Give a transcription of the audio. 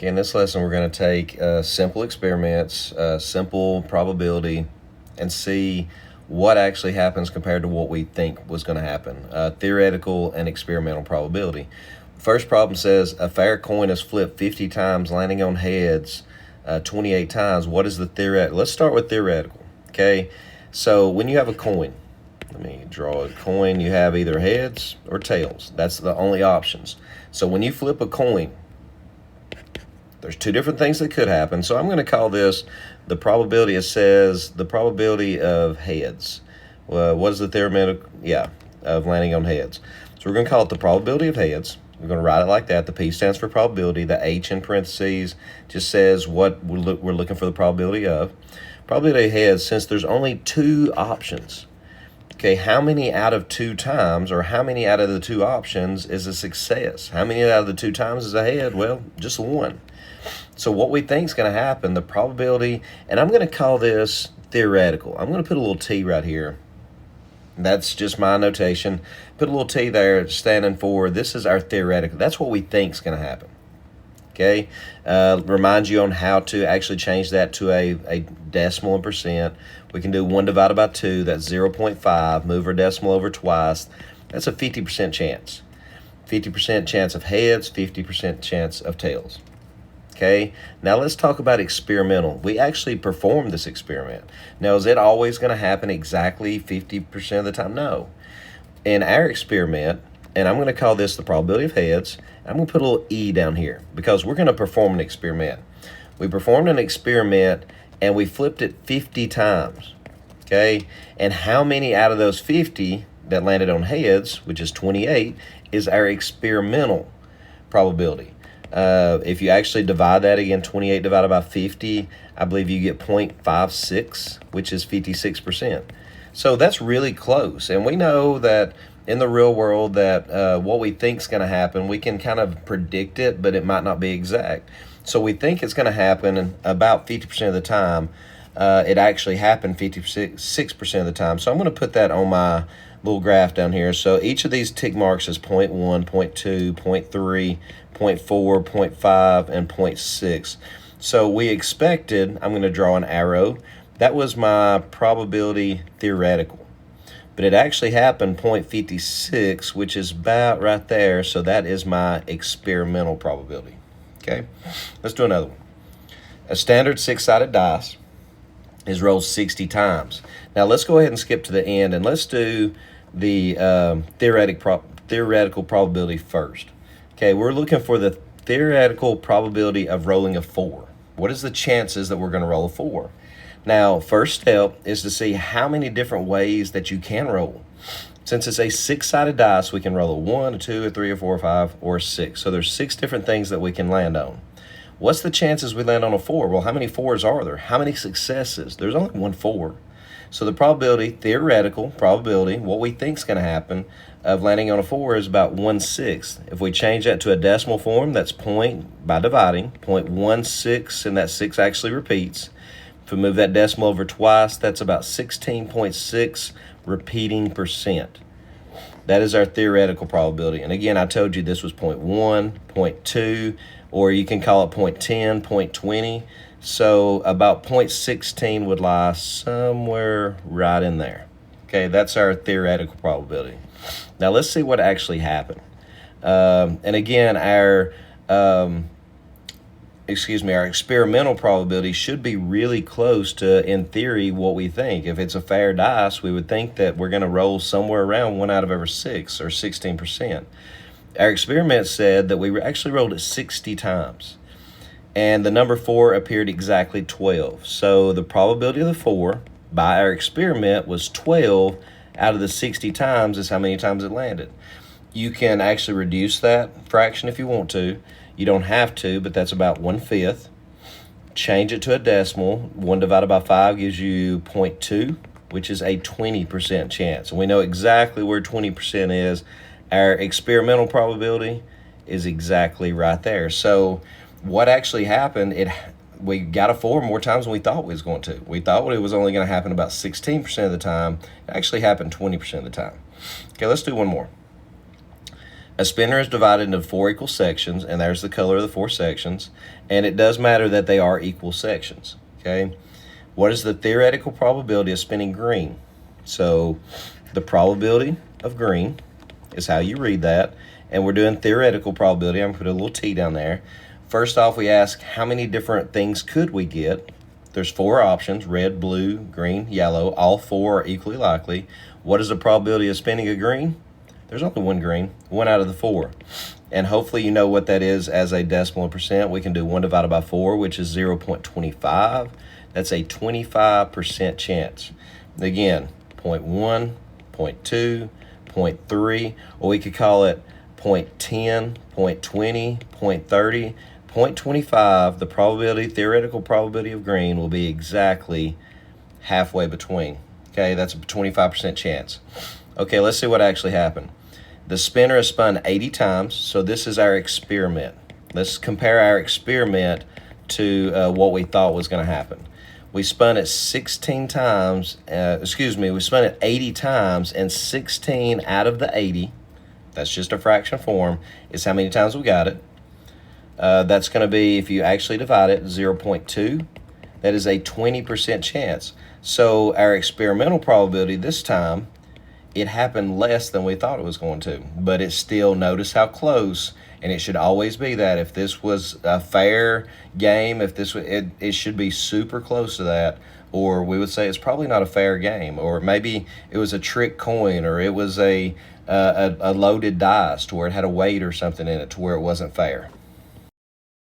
In this lesson, we're going to take simple experiments, simple probability, and see what actually happens compared to what we think was going to happen. Theoretical and experimental probability. First problem says a fair coin is flipped 50 times, landing on heads 28 times. What is the theoretical? Let's start with theoretical. Okay, so when you have a coin, let me draw a coin. You have either heads or tails. That's the only options. So when you flip a coin, there's two different things that could happen. So I'm going to call this the probability. It says the probability of heads. What is the theoretical? Yeah, of landing on heads. So we're going to call it the probability of heads. We're going to write it like that. The P stands for probability. The H in parentheses just says what we're looking for the probability of. Probability of heads, since there's only two options. Okay, how many out of two times, or how many out of the two options is a success? How many out of the two times is a head? Well, just one. So what we think is going to happen, the probability, and I'm going to call this theoretical. I'm going to put a little T right here. That's just my notation. Put a little T there standing for this is our theoretical. That's what we think is going to happen. Okay, remind you on how to actually change that to a decimal and percent. We can do 1 divided by 2, that's 0.5. Move our decimal over twice. That's a 50% chance. 50% chance of heads, 50% chance of tails. Okay, now let's talk about experimental. We actually performed this experiment. Now, is it always going to happen exactly 50% of the time? No. In our experiment, and I'm going to call this the probability of heads, I'm going to put a little E down here because we're going to perform an experiment. We performed an experiment and we flipped it 50 times. Okay, and how many out of those 50 that landed on heads, which is 28, is our experimental probability. If you actually divide that again, 28 divided by 50, I believe you get 0.56, which is 56%. So that's really close. And we know that in the real world that what we think is going to happen, we can kind of predict it, but it might not be exact. So we think it's going to happen about 50% of the time. It actually happened 56% of the time. So I'm going to put that on my little graph down here. So each of these tick marks is 0.1, 0.2, 0.3, 0.4, 0.5, and 0.6. So we expected, I'm going to draw an arrow. That was my probability theoretical. But it actually happened 0.56, which is about right there. So that is my experimental probability. Okay, let's do another one. A standard 6-sided dice is rolled 60 times. Now let's go ahead and skip to the end and let's do the theoretical probability first. Okay, we're looking for the theoretical probability of rolling a 4. What is the chances that we're going to roll a 4? Now, first step is to see how many different ways that you can roll. Since it's a 6-sided dice, we can roll a 1, a 2, a 3, a 4, a 5, or a 6. So there's 6 different things that we can land on. What's the chances we land on a 4? Well, how many 4s are there? How many successes? There's only one 4. So the probability, theoretical probability, what we think is going to happen of landing on a 4 is about 1/6. If we change that to a decimal form, that's point by dividing, 0.16, and that 6 actually repeats. If we move that decimal over twice, that's about 16.6 repeating percent. That is our theoretical probability. And again, I told you this was 0.1, 0.2, or you can call it 0.10, 0.20. So about 0.16 would lie somewhere right in there. Okay, that's our theoretical probability. Now let's see what actually happened. And again, our experimental probability should be really close to, in theory, what we think. If it's a fair dice, we would think that we're going to roll somewhere around 1 out of every 6, or 16%. Our experiment said that we actually rolled it 60 times. And the number 4 appeared exactly 12. So the probability of the 4 by our experiment was 12 out of the 60 times is how many times it landed. You can actually reduce that fraction if you want to. You don't have to, but that's about 1/5. Change it to a decimal. 1 divided by 5 gives you 0.2, which is a 20% chance. And we know exactly where 20% is. Our experimental probability is exactly right there. So what actually happened, we got a 4 more times than we thought we was going to. We thought it was only going to happen about 16% of the time. It actually happened 20% of the time. Okay, let's do one more. A spinner is divided into 4 equal sections, and there's the color of the 4 sections, and it does matter that they are equal sections, okay? What is the theoretical probability of spinning green? So the probability of green is how you read that, and we're doing theoretical probability. I'm going to put a little T down there. First off, we ask how many different things could we get? There's 4 options: red, blue, green, yellow. All 4 are equally likely. What is the probability of spinning a green? There's only one green, 1 out of the 4. And hopefully you know what that is as a decimal percent. We can do 1 divided by 4, which is 0.25. That's a 25% chance. Again, 0.1, 0.2, 0.3, or we could call it 0.10, 0.20, 0.30, 0.25. The probability, theoretical probability of green will be exactly halfway between. Okay, that's a 25% chance. Okay, let's see what actually happened. The spinner is spun 80 times, so this is our experiment. Let's compare our experiment to what we thought was going to happen. We spun it 16 times, we spun it 80 times, and 16 out of the 80, that's just a fraction form, is how many times we got it. That's going to be, if you actually divide it, 0.2. That is a 20% chance. So our experimental probability this time, it happened less than we thought it was going to, but it's still, notice how close, and it should always be that. If this was a fair game, if this it should be super close to that, or we would say it's probably not a fair game, or maybe it was a trick coin, or it was a loaded dice to where it had a weight or something in it to where it wasn't fair.